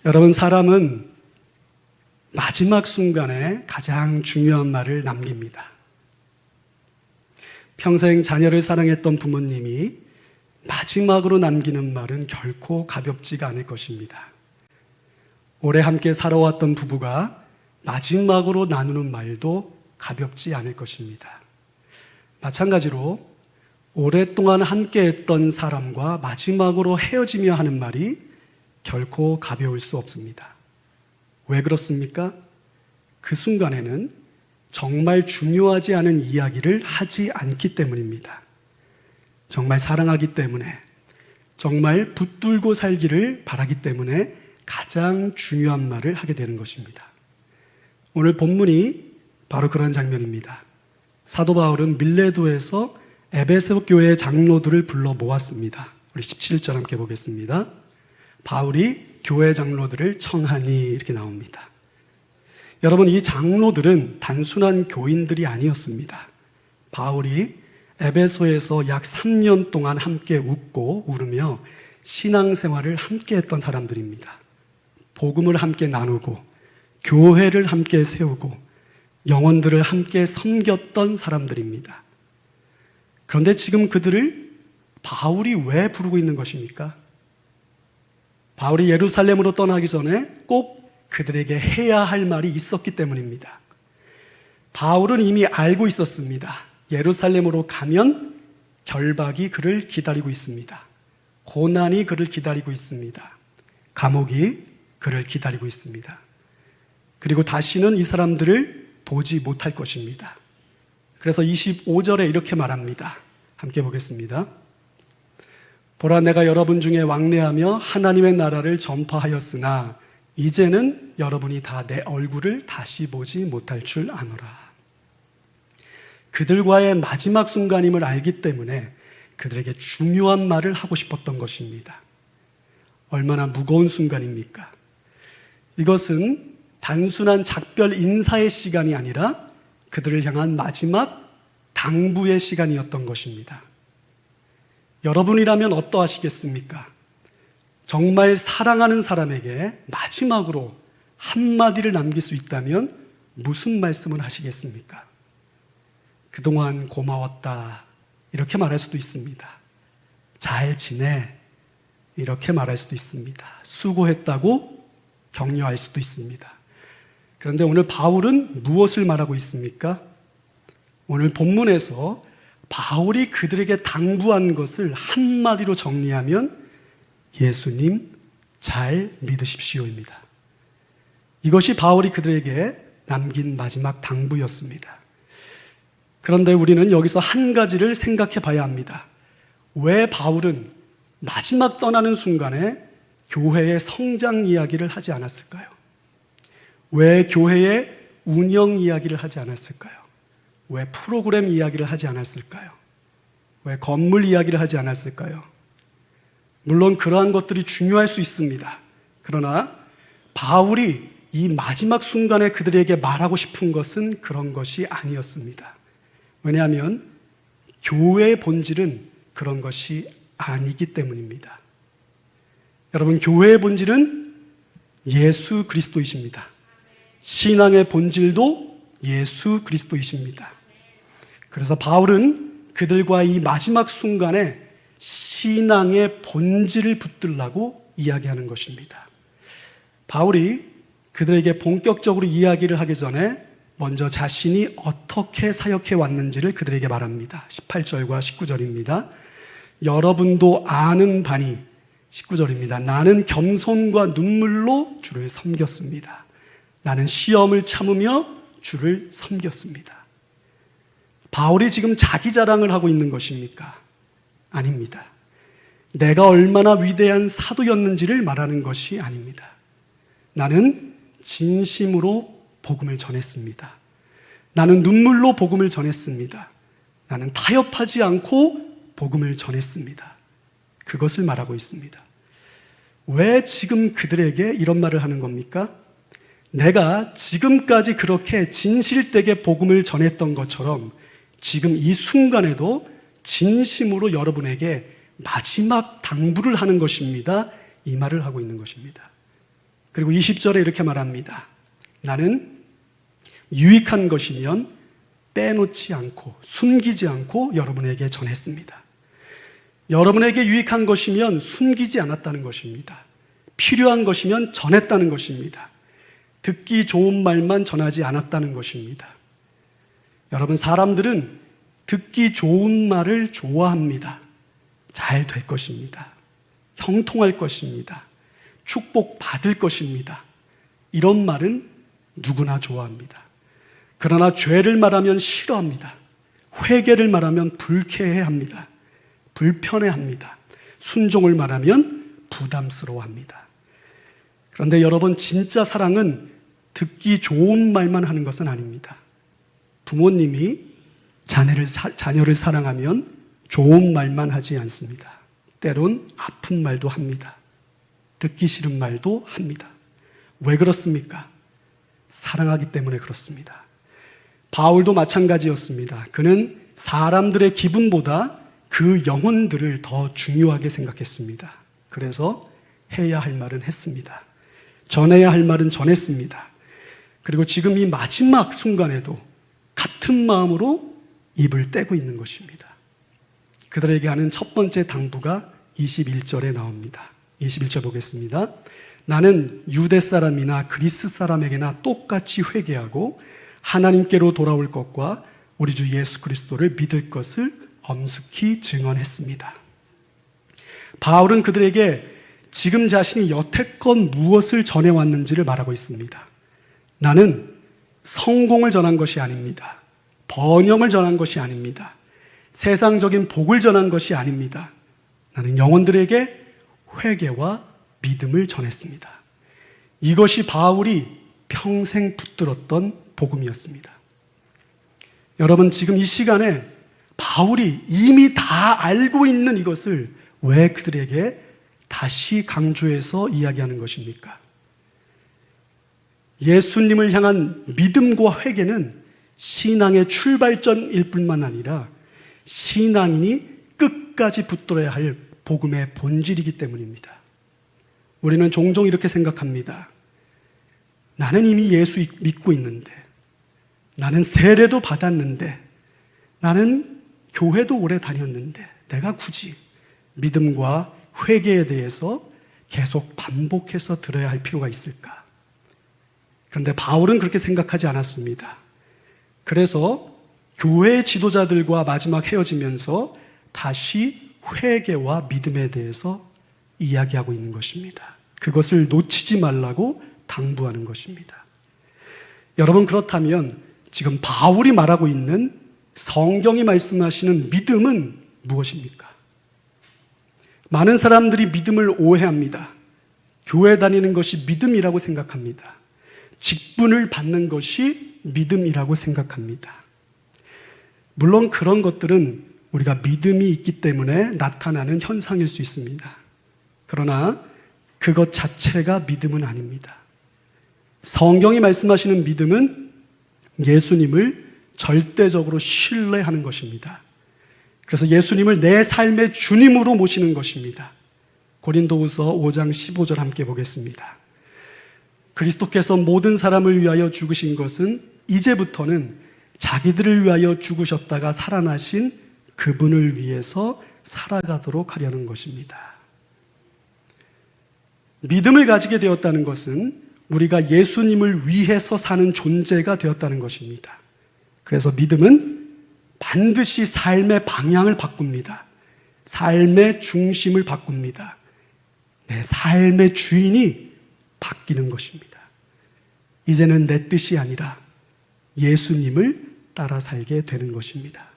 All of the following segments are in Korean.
여러분, 사람은 마지막 순간에 가장 중요한 말을 남깁니다. 평생 자녀를 사랑했던 부모님이 마지막으로 남기는 말은 결코 가볍지가 않을 것입니다. 오래 함께 살아왔던 부부가 마지막으로 나누는 말도 가볍지 않을 것입니다. 마찬가지로 오랫동안 함께했던 사람과 마지막으로 헤어지며 하는 말이 결코 가벼울 수 없습니다. 왜 그렇습니까? 그 순간에는 정말 중요하지 않은 이야기를 하지 않기 때문입니다. 정말 사랑하기 때문에, 정말 붙들고 살기를 바라기 때문에 가장 중요한 말을 하게 되는 것입니다. 오늘 본문이 바로 그런 장면입니다. 사도 바울은 밀레도에서 에베소 교회 장로들을 불러 모았습니다. 우리 17절 함께 보겠습니다. 바울이 교회 장로들을 청하니, 이렇게 나옵니다. 여러분, 이 장로들은 단순한 교인들이 아니었습니다. 바울이 에베소에서 약 3년 동안 함께 웃고 울으며 신앙생활을 함께 했던 사람들입니다. 복음을 함께 나누고 교회를 함께 세우고 영혼들을 함께 섬겼던 사람들입니다. 그런데 지금 그들을 바울이 왜 부르고 있는 것입니까? 바울이 예루살렘으로 떠나기 전에 꼭 그들에게 해야 할 말이 있었기 때문입니다. 바울은 이미 알고 있었습니다. 예루살렘으로 가면 결박이 그를 기다리고 있습니다. 고난이 그를 기다리고 있습니다. 감옥이 그를 기다리고 있습니다. 그리고 다시는 이 사람들을 보지 못할 것입니다. 그래서 25절에 이렇게 말합니다. 함께 보겠습니다. 보라, 내가 여러분 중에 왕래하며 하나님의 나라를 전파하였으나 이제는 여러분이 다 내 얼굴을 다시 보지 못할 줄 아노라. 그들과의 마지막 순간임을 알기 때문에 그들에게 중요한 말을 하고 싶었던 것입니다. 얼마나 무거운 순간입니까? 이것은 단순한 작별 인사의 시간이 아니라 그들을 향한 마지막 당부의 시간이었던 것입니다. 여러분이라면 어떠하시겠습니까? 정말 사랑하는 사람에게 마지막으로 한마디를 남길 수 있다면 무슨 말씀을 하시겠습니까? 그동안 고마웠다, 이렇게 말할 수도 있습니다. 잘 지내, 이렇게 말할 수도 있습니다. 수고했다고 격려할 수도 있습니다. 그런데 오늘 바울은 무엇을 말하고 있습니까? 오늘 본문에서 바울이 그들에게 당부한 것을 한마디로 정리하면 예수님 잘 믿으십시오입니다. 이것이 바울이 그들에게 남긴 마지막 당부였습니다. 그런데 우리는 여기서 한 가지를 생각해 봐야 합니다. 왜 바울은 마지막 떠나는 순간에 교회의 성장 이야기를 하지 않았을까요? 왜 교회의 운영 이야기를 하지 않았을까요? 왜 프로그램 이야기를 하지 않았을까요? 왜 건물 이야기를 하지 않았을까요? 물론 그러한 것들이 중요할 수 있습니다. 그러나 바울이 이 마지막 순간에 그들에게 말하고 싶은 것은 그런 것이 아니었습니다. 왜냐하면 교회의 본질은 그런 것이 아니기 때문입니다. 여러분, 교회의 본질은 예수 그리스도이십니다. 신앙의 본질도 예수 그리스도이십니다. 그래서 바울은 그들과 이 마지막 순간에 신앙의 본질을 붙들라고 이야기하는 것입니다. 바울이 그들에게 본격적으로 이야기를 하기 전에 먼저 자신이 어떻게 사역해 왔는지를 그들에게 말합니다. 18절과 19절입니다. 여러분도 아는 바니, 19절입니다. 나는 겸손과 눈물로 주를 섬겼습니다. 나는 시험을 참으며 주를 섬겼습니다. 바울이 지금 자기 자랑을 하고 있는 것입니까? 아닙니다. 내가 얼마나 위대한 사도였는지를 말하는 것이 아닙니다. 나는 진심으로 복음을 전했습니다. 나는 눈물로 복음을 전했습니다. 나는 타협하지 않고 복음을 전했습니다. 그것을 말하고 있습니다. 왜 지금 그들에게 이런 말을 하는 겁니까? 내가 지금까지 그렇게 진실되게 복음을 전했던 것처럼 지금 이 순간에도 진심으로 여러분에게 마지막 당부를 하는 것입니다. 이 말을 하고 있는 것입니다. 그리고 20절에 이렇게 말합니다. 나는 유익한 것이면 빼놓지 않고 숨기지 않고 여러분에게 전했습니다. 여러분에게 유익한 것이면 숨기지 않았다는 것입니다. 필요한 것이면 전했다는 것입니다. 듣기 좋은 말만 전하지 않았다는 것입니다. 여러분, 사람들은 듣기 좋은 말을 좋아합니다. 잘 될 것입니다. 형통할 것입니다. 축복받을 것입니다. 이런 말은 누구나 좋아합니다. 그러나 죄를 말하면 싫어합니다. 회개를 말하면 불쾌해합니다. 불편해합니다. 순종을 말하면 부담스러워합니다. 그런데 여러분, 진짜 사랑은 듣기 좋은 말만 하는 것은 아닙니다. 부모님이 자녀를 사랑하면 좋은 말만 하지 않습니다. 때론 아픈 말도 합니다. 듣기 싫은 말도 합니다. 왜 그렇습니까? 사랑하기 때문에 그렇습니다. 바울도 마찬가지였습니다. 그는 사람들의 기분보다 그 영혼들을 더 중요하게 생각했습니다. 그래서 해야 할 말은 했습니다. 전해야 할 말은 전했습니다. 그리고 지금 이 마지막 순간에도 같은 마음으로 입을 떼고 있는 것입니다. 그들에게 하는 첫 번째 당부가 21절에 나옵니다. 21절 보겠습니다. 나는 유대 사람이나 그리스 사람에게나 똑같이 회개하고 하나님께로 돌아올 것과 우리 주 예수 그리스도를 믿을 것을 엄숙히 증언했습니다. 바울은 그들에게 지금 자신이 여태껏 무엇을 전해왔는지를 말하고 있습니다. 나는 성공을 전한 것이 아닙니다. 번영을 전한 것이 아닙니다. 세상적인 복을 전한 것이 아닙니다. 나는 영혼들에게 회개와 믿음을 전했습니다. 이것이 바울이 평생 붙들었던 복음이었습니다. 여러분, 지금 이 시간에 바울이 이미 다 알고 있는 이것을 왜 그들에게 다시 강조해서 이야기하는 것입니까? 예수님을 향한 믿음과 회개는 신앙의 출발점일 뿐만 아니라 신앙인이 끝까지 붙들어야 할 복음의 본질이기 때문입니다. 우리는 종종 이렇게 생각합니다. 나는 이미 예수 믿고 있는데, 나는 세례도 받았는데, 나는 교회도 오래 다녔는데 내가 굳이 믿음과 회개에 대해서 계속 반복해서 들어야 할 필요가 있을까? 그런데 바울은 그렇게 생각하지 않았습니다. 그래서 교회 지도자들과 마지막 헤어지면서 다시 회개와 믿음에 대해서 이야기하고 있는 것입니다. 그것을 놓치지 말라고 당부하는 것입니다. 여러분, 그렇다면 지금 바울이 말하고 있는 성경이 말씀하시는 믿음은 무엇입니까? 많은 사람들이 믿음을 오해합니다. 교회 다니는 것이 믿음이라고 생각합니다. 직분을 받는 것이 믿음이라고 생각합니다. 물론 그런 것들은 우리가 믿음이 있기 때문에 나타나는 현상일 수 있습니다. 그러나 그것 자체가 믿음은 아닙니다. 성경이 말씀하시는 믿음은 예수님을 절대적으로 신뢰하는 것입니다. 그래서 예수님을 내 삶의 주님으로 모시는 것입니다. 고린도후서 5장 15절 함께 보겠습니다. 그리스도께서 모든 사람을 위하여 죽으신 것은 이제부터는 자기들을 위하여 죽으셨다가 살아나신 그분을 위해서 살아가도록 하려는 것입니다. 믿음을 가지게 되었다는 것은 우리가 예수님을 위해서 사는 존재가 되었다는 것입니다. 그래서 믿음은 반드시 삶의 방향을 바꿉니다. 삶의 중심을 바꿉니다. 내 삶의 주인이 바뀌는 것입니다. 이제는 내 뜻이 아니라 예수님을 따라 살게 되는 것입니다.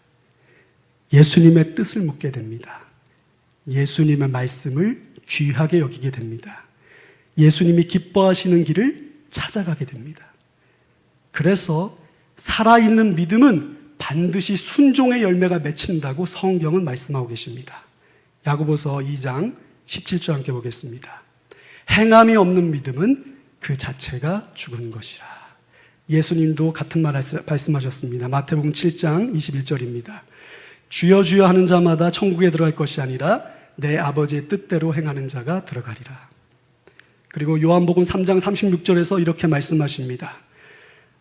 예수님의 뜻을 묻게 됩니다. 예수님의 말씀을 귀하게 여기게 됩니다. 예수님이 기뻐하시는 길을 찾아가게 됩니다. 그래서 살아있는 믿음은 반드시 순종의 열매가 맺힌다고 성경은 말씀하고 계십니다. 야고보서 2장 17절 함께 보겠습니다. 행함이 없는 믿음은 그 자체가 죽은 것이라. 예수님도 같은 말 말씀하셨습니다. 마태복음 7장 21절입니다. 주여 주여 하는 자마다 천국에 들어갈 것이 아니라 내 아버지의 뜻대로 행하는 자가 들어가리라. 그리고 요한복음 3장 36절에서 이렇게 말씀하십니다.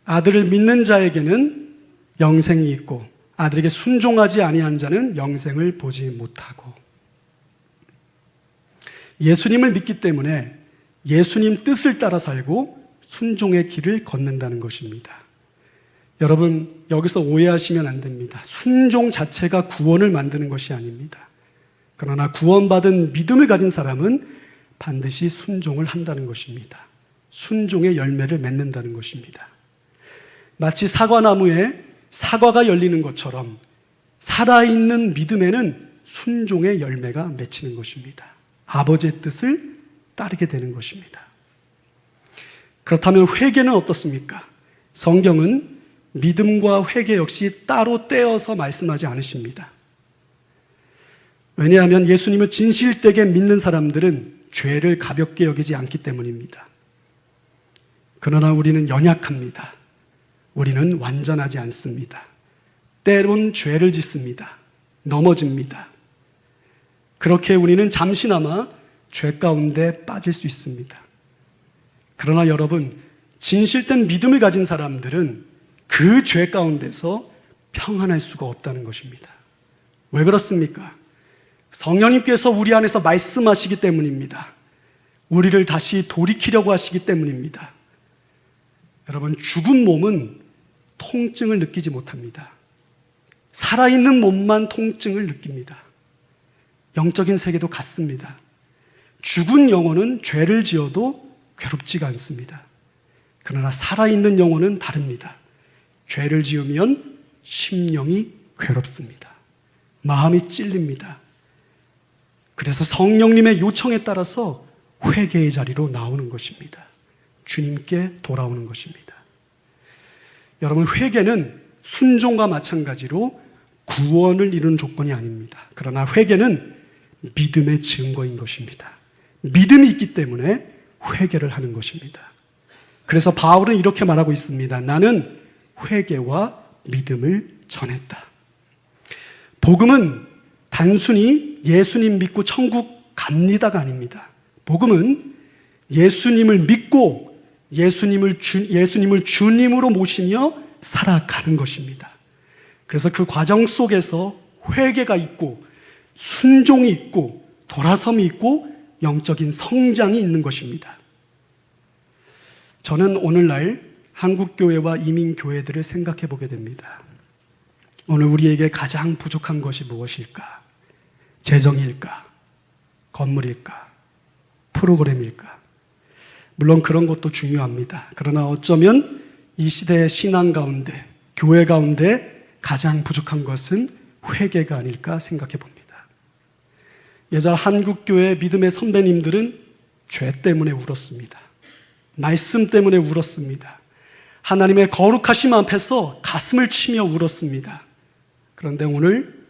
아들을 믿는 자에게는 영생이 있고 아들에게 순종하지 아니한 자는 영생을 보지 못하고. 예수님을 믿기 때문에 예수님 뜻을 따라 살고 순종의 길을 걷는다는 것입니다. 여러분, 여기서 오해하시면 안 됩니다. 순종 자체가 구원을 만드는 것이 아닙니다. 그러나 구원받은 믿음을 가진 사람은 반드시 순종을 한다는 것입니다. 순종의 열매를 맺는다는 것입니다. 마치 사과나무에 사과가 열리는 것처럼 살아있는 믿음에는 순종의 열매가 맺히는 것입니다. 아버지의 뜻을 따르게 되는 것입니다. 그렇다면 회개는 어떻습니까? 성경은 믿음과 회개 역시 따로 떼어서 말씀하지 않으십니다. 왜냐하면 예수님을 진실되게 믿는 사람들은 죄를 가볍게 여기지 않기 때문입니다. 그러나 우리는 연약합니다. 우리는 완전하지 않습니다. 때론 죄를 짓습니다. 넘어집니다. 그렇게 우리는 잠시나마 죄 가운데 빠질 수 있습니다. 그러나 여러분, 진실된 믿음을 가진 사람들은 그 죄 가운데서 평안할 수가 없다는 것입니다. 왜 그렇습니까? 성령님께서 우리 안에서 말씀하시기 때문입니다. 우리를 다시 돌이키려고 하시기 때문입니다. 여러분, 죽은 몸은 통증을 느끼지 못합니다. 살아있는 몸만 통증을 느낍니다. 영적인 세계도 같습니다. 죽은 영혼은 죄를 지어도 괴롭지가 않습니다. 그러나 살아있는 영혼은 다릅니다. 죄를 지으면 심령이 괴롭습니다. 마음이 찔립니다. 그래서 성령님의 요청에 따라서 회개의 자리로 나오는 것입니다. 주님께 돌아오는 것입니다. 여러분, 회개는 순종과 마찬가지로 구원을 이루는 조건이 아닙니다. 그러나 회개는 믿음의 증거인 것입니다. 믿음이 있기 때문에 회개를 하는 것입니다. 그래서 바울은 이렇게 말하고 있습니다. 나는 회개와 믿음을 전했다. 복음은 단순히 예수님 믿고 천국 갑니다가 아닙니다. 복음은 예수님을 믿고 예수님을 주님으로 모시며 살아가는 것입니다. 그래서 그 과정 속에서 회개가 있고 순종이 있고 돌아섬이 있고 영적인 성장이 있는 것입니다. 저는 오늘날 한국교회와 이민교회들을 생각해 보게 됩니다. 오늘 우리에게 가장 부족한 것이 무엇일까? 재정일까? 건물일까? 프로그램일까? 물론 그런 것도 중요합니다. 그러나 어쩌면 이 시대의 신앙 가운데, 교회 가운데 가장 부족한 것은 회개가 아닐까 생각해 봅니다. 예전 한국교회 믿음의 선배님들은 죄 때문에 울었습니다. 말씀 때문에 울었습니다. 하나님의 거룩하심 앞에서 가슴을 치며 울었습니다. 그런데 오늘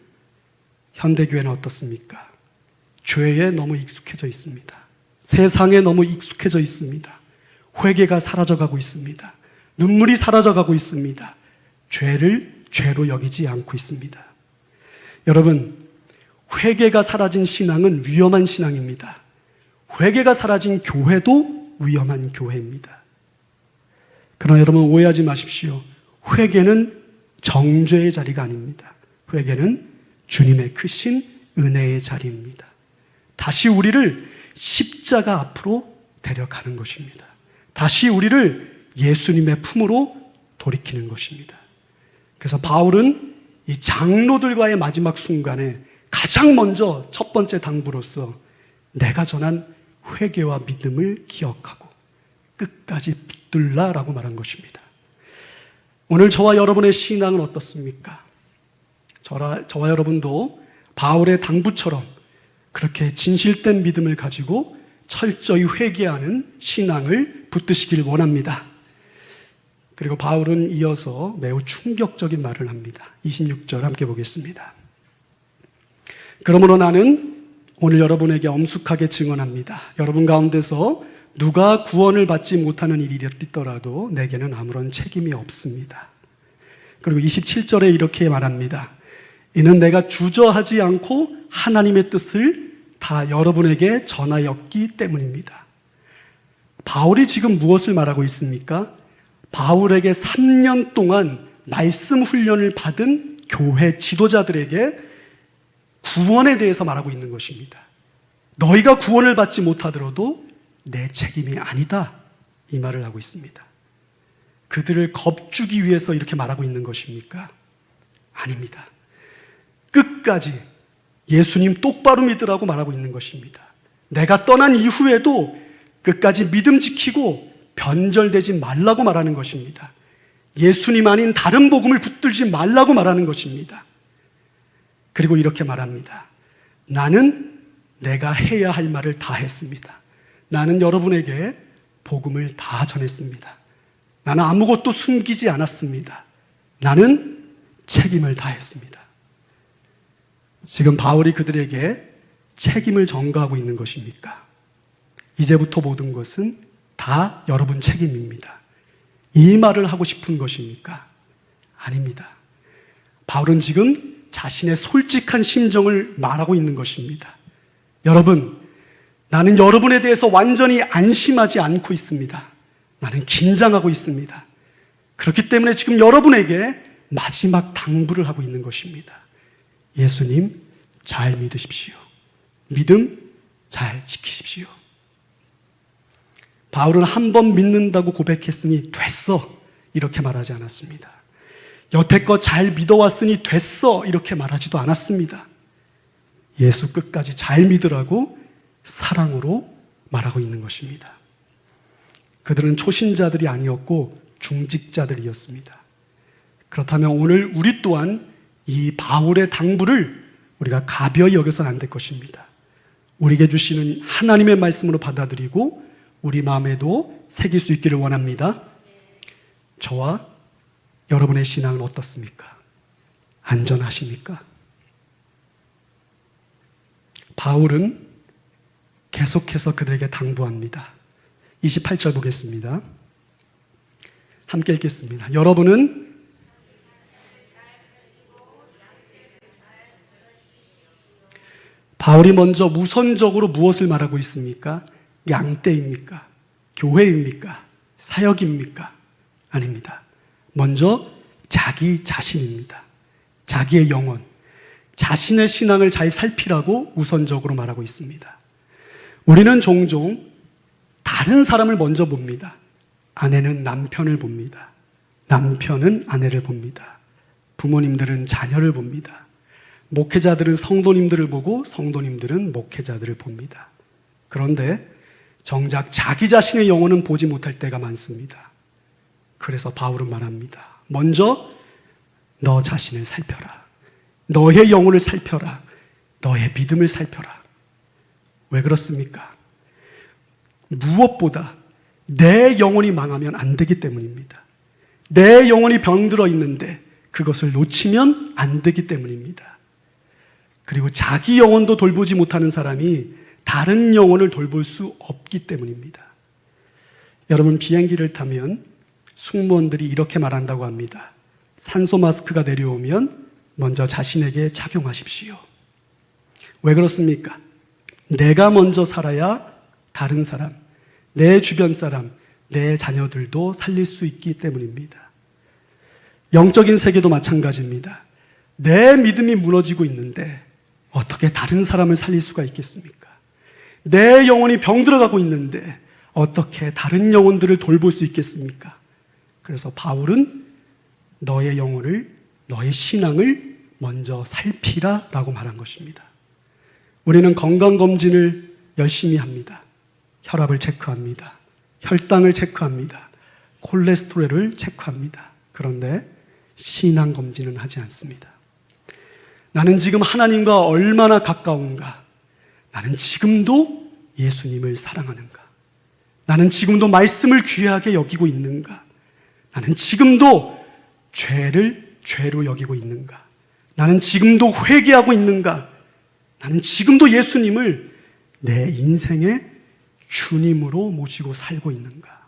현대교회는 어떻습니까? 죄에 너무 익숙해져 있습니다. 세상에 너무 익숙해져 있습니다. 회개가 사라져가고 있습니다. 눈물이 사라져가고 있습니다. 죄를 죄로 여기지 않고 있습니다. 여러분, 회개가 사라진 신앙은 위험한 신앙입니다. 회개가 사라진 교회도 위험한 교회입니다. 그러나 여러분, 오해하지 마십시오. 회개는 정죄의 자리가 아닙니다. 회개는 주님의 크신 은혜의 자리입니다. 다시 우리를 십자가 앞으로 데려가는 것입니다. 다시 우리를 예수님의 품으로 돌이키는 것입니다. 그래서 바울은 이 장로들과의 마지막 순간에 가장 먼저 첫 번째 당부로서 내가 전한 회개와 믿음을 기억하고 끝까지 붙들라라고 말한 것입니다. 오늘 저와 여러분의 신앙은 어떻습니까? 저와 여러분도 바울의 당부처럼 그렇게 진실된 믿음을 가지고 철저히 회개하는 신앙을 붙드시길 원합니다. 그리고 바울은 이어서 매우 충격적인 말을 합니다. 26절 함께 보겠습니다. 그러므로 나는 오늘 여러분에게 엄숙하게 증언합니다. 여러분 가운데서 누가 구원을 받지 못하는 일이 있더라도 내게는 아무런 책임이 없습니다. 그리고 27절에 이렇게 말합니다. 이는 내가 주저하지 않고 하나님의 뜻을 다 여러분에게 전하였기 때문입니다. 바울이 지금 무엇을 말하고 있습니까? 바울에게 3년 동안 말씀 훈련을 받은 교회 지도자들에게 구원에 대해서 말하고 있는 것입니다. 너희가 구원을 받지 못하더라도 내 책임이 아니다, 이 말을 하고 있습니다. 그들을 겁주기 위해서 이렇게 말하고 있는 것입니까? 아닙니다. 끝까지 예수님 똑바로 믿으라고 말하고 있는 것입니다. 내가 떠난 이후에도 끝까지 믿음 지키고 변절되지 말라고 말하는 것입니다. 예수님 아닌 다른 복음을 붙들지 말라고 말하는 것입니다. 그리고 이렇게 말합니다. 나는 내가 해야 할 말을 다 했습니다. 나는 여러분에게 복음을 다 전했습니다. 나는 아무것도 숨기지 않았습니다. 나는 책임을 다했습니다. 지금 바울이 그들에게 책임을 전가하고 있는 것입니까? 이제부터 모든 것은 다 여러분 책임입니다. 이 말을 하고 싶은 것입니까? 아닙니다. 바울은 지금 자신의 솔직한 심정을 말하고 있는 것입니다. 여러분, 나는 여러분에 대해서 완전히 안심하지 않고 있습니다. 나는 긴장하고 있습니다. 그렇기 때문에 지금 여러분에게 마지막 당부를 하고 있는 것입니다. 예수님 잘 믿으십시오. 믿음 잘 지키십시오. 바울은 한 번 믿는다고 고백했으니 됐어, 이렇게 말하지 않았습니다. 여태껏 잘 믿어왔으니 됐어, 이렇게 말하지도 않았습니다. 예수 끝까지 잘 믿으라고 사랑으로 말하고 있는 것입니다. 그들은 초신자들이 아니었고 중직자들이었습니다. 그렇다면 오늘 우리 또한 이 바울의 당부를 우리가 가벼이 여겨서는 안 될 것입니다. 우리에게 주시는 하나님의 말씀으로 받아들이고 우리 마음에도 새길 수 있기를 원합니다. 저와 여러분의 신앙은 어떻습니까? 안전하십니까? 바울은 계속해서 그들에게 당부합니다. 28절 보겠습니다. 함께 읽겠습니다. 여러분은 바울이 먼저 우선적으로 무엇을 말하고 있습니까? 양떼입니까? 교회입니까? 사역입니까? 아닙니다. 먼저 자기 자신입니다. 자기의 영혼, 자신의 신앙을 잘 살피라고 우선적으로 말하고 있습니다. 우리는 종종 다른 사람을 먼저 봅니다. 아내는 남편을 봅니다. 남편은 아내를 봅니다. 부모님들은 자녀를 봅니다. 목회자들은 성도님들을 보고 성도님들은 목회자들을 봅니다. 그런데 정작 자기 자신의 영혼은 보지 못할 때가 많습니다. 그래서 바울은 말합니다. 먼저 너 자신을 살펴라. 너의 영혼을 살펴라. 너의 믿음을 살펴라. 왜 그렇습니까? 무엇보다 내 영혼이 망하면 안 되기 때문입니다. 내 영혼이 병들어 있는데 그것을 놓치면 안 되기 때문입니다. 그리고 자기 영혼도 돌보지 못하는 사람이 다른 영혼을 돌볼 수 없기 때문입니다. 여러분, 비행기를 타면 승무원들이 이렇게 말한다고 합니다. 산소 마스크가 내려오면 먼저 자신에게 착용하십시오. 왜 그렇습니까? 내가 먼저 살아야 다른 사람, 내 주변 사람, 내 자녀들도 살릴 수 있기 때문입니다. 영적인 세계도 마찬가지입니다. 내 믿음이 무너지고 있는데 어떻게 다른 사람을 살릴 수가 있겠습니까? 내 영혼이 병들어가고 있는데 어떻게 다른 영혼들을 돌볼 수 있겠습니까? 그래서 바울은 너의 영혼을, 너의 신앙을 먼저 살피라 라고 말한 것입니다. 우리는 건강검진을 열심히 합니다. 혈압을 체크합니다. 혈당을 체크합니다. 콜레스테롤을 체크합니다. 그런데 신앙검진은 하지 않습니다. 나는 지금 하나님과 얼마나 가까운가? 나는 지금도 예수님을 사랑하는가? 나는 지금도 말씀을 귀하게 여기고 있는가? 나는 지금도 죄를 죄로 여기고 있는가? 나는 지금도 회개하고 있는가? 나는 지금도 예수님을 내 인생의 주님으로 모시고 살고 있는가?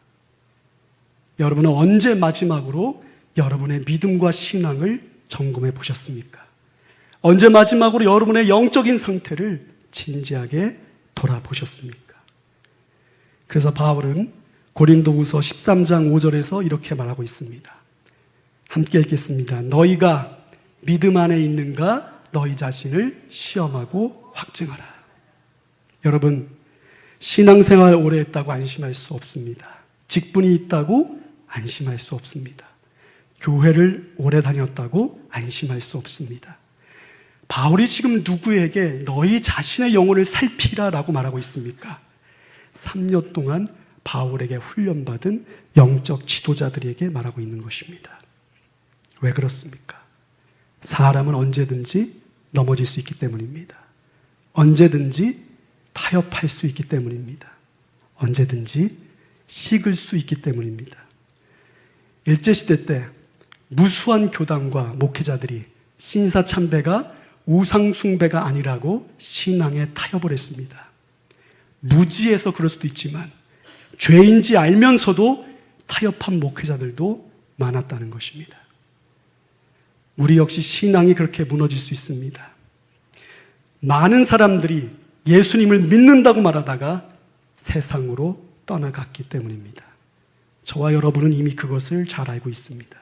여러분은 언제 마지막으로 여러분의 믿음과 신앙을 점검해 보셨습니까? 언제 마지막으로 여러분의 영적인 상태를 진지하게 돌아보셨습니까? 그래서 바울은 고린도후서 13장 5절에서 이렇게 말하고 있습니다. 함께 읽겠습니다. 너희가 믿음 안에 있는가 너희 자신을 시험하고 확증하라. 여러분, 신앙생활 오래 했다고 안심할 수 없습니다. 직분이 있다고 안심할 수 없습니다. 교회를 오래 다녔다고 안심할 수 없습니다. 바울이 지금 누구에게 너희 자신의 영혼을 살피라 라고 말하고 있습니까? 3년 동안 바울에게 훈련받은 영적 지도자들에게 말하고 있는 것입니다. 왜 그렇습니까? 사람은 언제든지 넘어질 수 있기 때문입니다. 언제든지 타협할 수 있기 때문입니다. 언제든지 식을 수 있기 때문입니다. 일제시대 때 무수한 교단과 목회자들이 신사참배가 우상숭배가 아니라고 신앙에 타협을 했습니다. 무지해서 그럴 수도 있지만 죄인지 알면서도 타협한 목회자들도 많았다는 것입니다. 우리 역시 신앙이 그렇게 무너질 수 있습니다. 많은 사람들이 예수님을 믿는다고 말하다가 세상으로 떠나갔기 때문입니다. 저와 여러분은 이미 그것을 잘 알고 있습니다.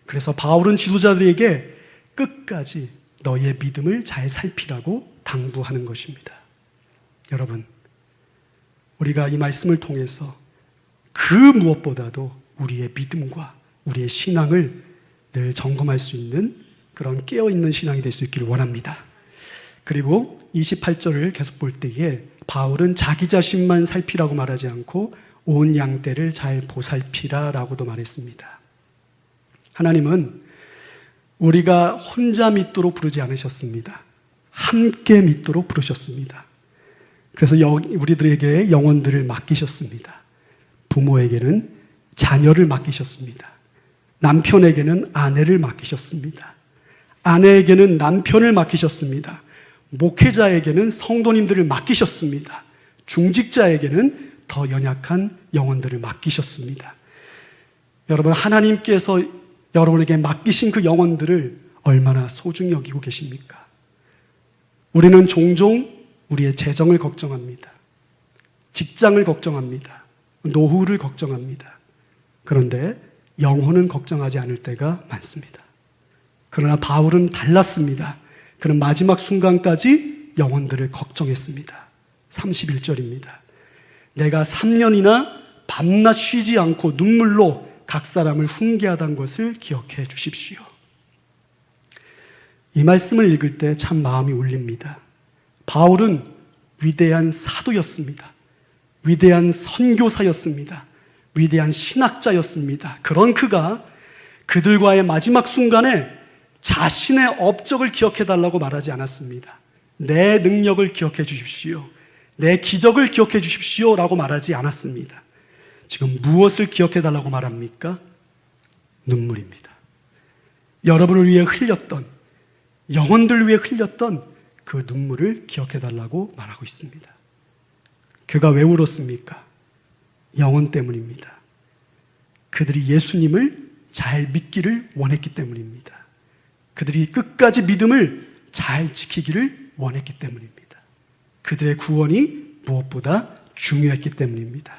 그래서 바울은 지도자들에게 끝까지 너희의 믿음을 잘 살피라고 당부하는 것입니다. 여러분, 우리가 이 말씀을 통해서 그 무엇보다도 우리의 믿음과 우리의 신앙을 늘 점검할 수 있는 그런 깨어있는 신앙이 될 수 있기를 원합니다. 그리고 28절을 계속 볼 때에 바울은 자기 자신만 살피라고 말하지 않고 온 양떼를 잘 보살피라 라고도 말했습니다. 하나님은 우리가 혼자 믿도록 부르지 않으셨습니다. 함께 믿도록 부르셨습니다. 그래서 우리들에게 영혼들을 맡기셨습니다. 부모에게는 자녀를 맡기셨습니다. 남편에게는 아내를 맡기셨습니다. 아내에게는 남편을 맡기셨습니다. 목회자에게는 성도님들을 맡기셨습니다. 중직자에게는 더 연약한 영혼들을 맡기셨습니다. 여러분, 하나님께서 여러분에게 맡기신 그 영혼들을 얼마나 소중히 여기고 계십니까? 우리는 종종 우리의 재정을 걱정합니다. 직장을 걱정합니다. 노후를 걱정합니다. 그런데 영혼은 걱정하지 않을 때가 많습니다. 그러나 바울은 달랐습니다. 그는 마지막 순간까지 영혼들을 걱정했습니다. 31절입니다. 내가 3년이나 밤낮 쉬지 않고 눈물로 각 사람을 훈계하던 것을 기억해 주십시오. 이 말씀을 읽을 때 참 마음이 울립니다. 바울은 위대한 사도였습니다. 위대한 선교사였습니다. 위대한 신학자였습니다. 그런 그가 그들과의 마지막 순간에 자신의 업적을 기억해달라고 말하지 않았습니다. 내 능력을 기억해 주십시오. 내 기적을 기억해 주십시오 라고 말하지 않았습니다. 지금 무엇을 기억해달라고 말합니까? 눈물입니다. 여러분을 위해 흘렸던, 영혼들을 위해 흘렸던 그 눈물을 기억해달라고 말하고 있습니다. 그가 왜 울었습니까? 영혼 때문입니다. 그들이 예수님을 잘 믿기를 원했기 때문입니다. 그들이 끝까지 믿음을 잘 지키기를 원했기 때문입니다. 그들의 구원이 무엇보다 중요했기 때문입니다.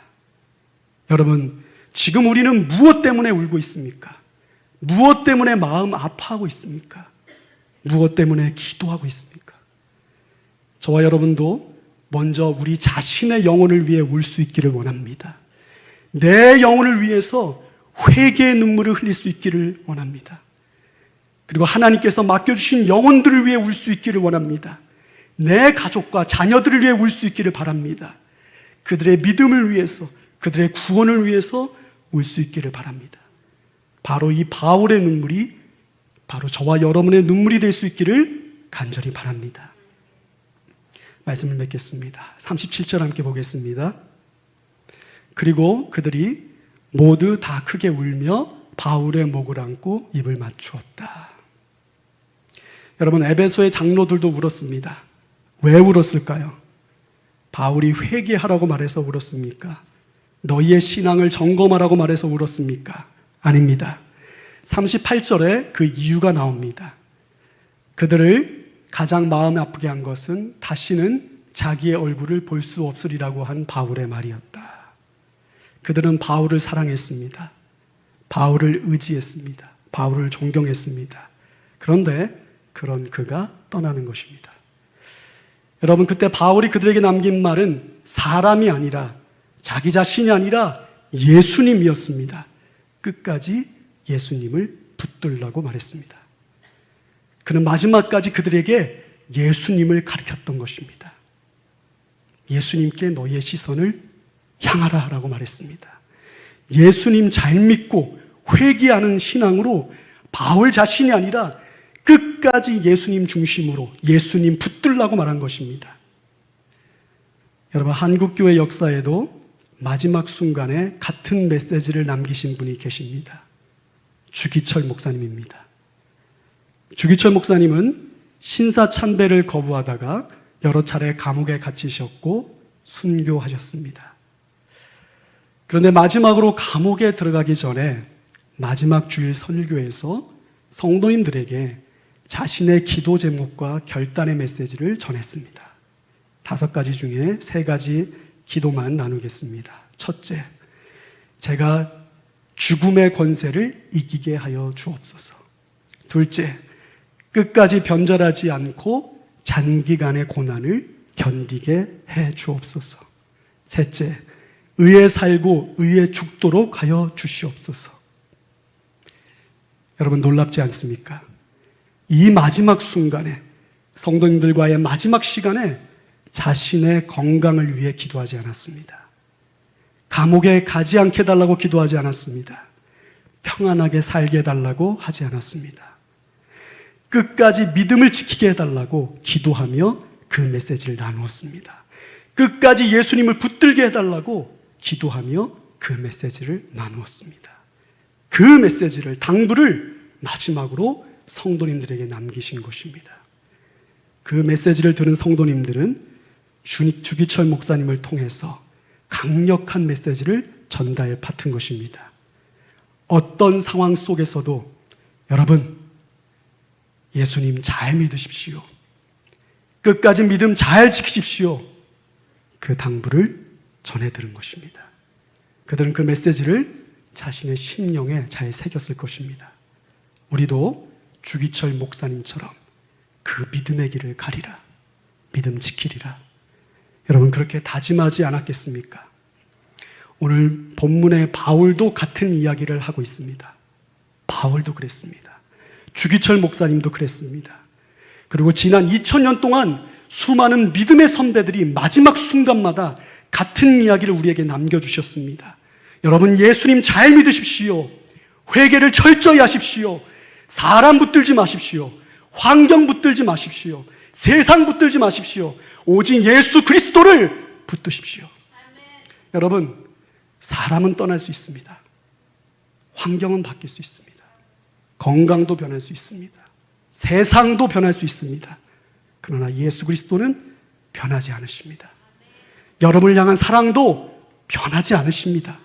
여러분, 지금 우리는 무엇 때문에 울고 있습니까? 무엇 때문에 마음 아파하고 있습니까? 무엇 때문에 기도하고 있습니까? 저와 여러분도 먼저 우리 자신의 영혼을 위해 울 수 있기를 원합니다. 내 영혼을 위해서 회개의 눈물을 흘릴 수 있기를 원합니다. 그리고 하나님께서 맡겨주신 영혼들을 위해 울 수 있기를 원합니다. 내 가족과 자녀들을 위해 울 수 있기를 바랍니다. 그들의 믿음을 위해서, 그들의 구원을 위해서 울 수 있기를 바랍니다. 바로 이 바울의 눈물이 바로 저와 여러분의 눈물이 될 수 있기를 간절히 바랍니다. 말씀을 맺겠습니다. 37절 함께 보겠습니다. 그리고 그들이 모두 다 크게 울며 바울의 목을 안고 입을 맞추었다. 여러분, 에베소의 장로들도 울었습니다. 왜 울었을까요? 바울이 회개하라고 말해서 울었습니까? 너희의 신앙을 점검하라고 말해서 울었습니까? 아닙니다. 38절에 그 이유가 나옵니다. 그들을 가장 마음 아프게 한 것은 다시는 자기의 얼굴을 볼 수 없으리라고 한 바울의 말이었다. 그들은 바울을 사랑했습니다. 바울을 의지했습니다. 바울을 존경했습니다. 그런데 그런 그가 떠나는 것입니다. 여러분, 그때 바울이 그들에게 남긴 말은 사람이 아니라, 자기 자신이 아니라 예수님이었습니다. 끝까지 예수님을 붙들라고 말했습니다. 그는 마지막까지 그들에게 예수님을 가르쳤던 것입니다. 예수님께 너희의 시선을 향하라 라고 말했습니다. 예수님 잘 믿고 회개하는 신앙으로 바울 자신이 아니라 끝까지 예수님 중심으로 예수님 붙들라고 말한 것입니다. 여러분, 한국교회 역사에도 마지막 순간에 같은 메시지를 남기신 분이 계십니다. 주기철 목사님입니다. 주기철 목사님은 신사참배를 거부하다가 여러 차례 감옥에 갇히셨고 순교하셨습니다. 그런데 마지막으로 감옥에 들어가기 전에 마지막 주일 설교에서 성도님들에게 자신의 기도 제목과 결단의 메시지를 전했습니다. 5가지 중에 3가지 기도만 나누겠습니다. 첫째, 제가 죽음의 권세를 이기게 하여 주옵소서. 둘째, 끝까지 변절하지 않고 장기간의 고난을 견디게 해 주옵소서. 셋째, 의에 살고 의에 죽도록 하여 주시옵소서. 여러분, 놀랍지 않습니까? 이 마지막 순간에, 성도님들과의 마지막 시간에 자신의 건강을 위해 기도하지 않았습니다. 감옥에 가지 않게 해달라고 기도하지 않았습니다. 평안하게 살게 해달라고 하지 않았습니다. 끝까지 믿음을 지키게 해달라고 기도하며 그 메시지를 나누었습니다. 끝까지 예수님을 붙들게 해달라고 기도하며 그 메시지를 나누었습니다. 그 메시지를, 당부를 마지막으로 성도님들에게 남기신 것입니다. 그 메시지를 들은 성도님들은 주기철 목사님을 통해서 강력한 메시지를 전달 받은 것입니다. 어떤 상황 속에서도 여러분, 예수님 잘 믿으십시오. 끝까지 믿음 잘 지키십시오. 그 당부를 전해 들은 것입니다. 그들은 그 메시지를 자신의 심령에 잘 새겼을 것입니다. 우리도 주기철 목사님처럼 그 믿음의 길을 가리라, 믿음 지키리라. 여러분, 그렇게 다짐하지 않았겠습니까? 오늘 본문의 바울도 같은 이야기를 하고 있습니다. 바울도 그랬습니다. 주기철 목사님도 그랬습니다. 그리고 지난 2000년 동안 수많은 믿음의 선배들이 마지막 순간마다 같은 이야기를 우리에게 남겨주셨습니다. 여러분, 예수님 잘 믿으십시오. 회개를 철저히 하십시오. 사람 붙들지 마십시오. 환경 붙들지 마십시오. 세상 붙들지 마십시오. 오직 예수 그리스도를 붙드십시오. 여러분, 사람은 떠날 수 있습니다. 환경은 바뀔 수 있습니다. 건강도 변할 수 있습니다. 세상도 변할 수 있습니다. 그러나 예수 그리스도는 변하지 않으십니다. 여러분을 향한 사랑도 변하지 않으십니다.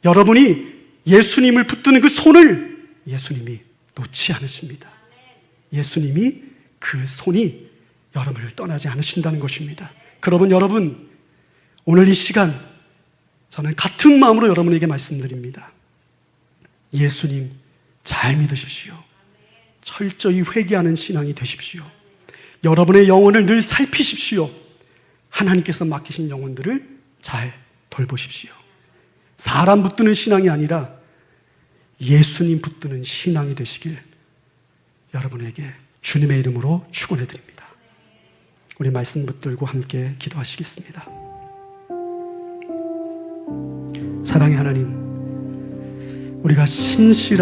여러분이 예수님을 붙드는 그 손을 예수님이 놓지 않으십니다. 예수님이 그 손이 여러분을 떠나지 않으신다는 것입니다. 그러면 여러분, 오늘 이 시간 저는 같은 마음으로 여러분에게 말씀드립니다. 예수님 잘 믿으십시오. 철저히 회개하는 신앙이 되십시오. 여러분의 영혼을 늘 살피십시오. 하나님께서 맡기신 영혼들을 잘 돌보십시오. 사람 붙드는 신앙이 아니라 예수님 붙드는 신앙이 되시길 여러분에게 주님의 이름으로 축원해 드립니다. 우리 말씀 붙들고 함께 기도하시겠습니다. 사랑의 하나님, 우리가 신실한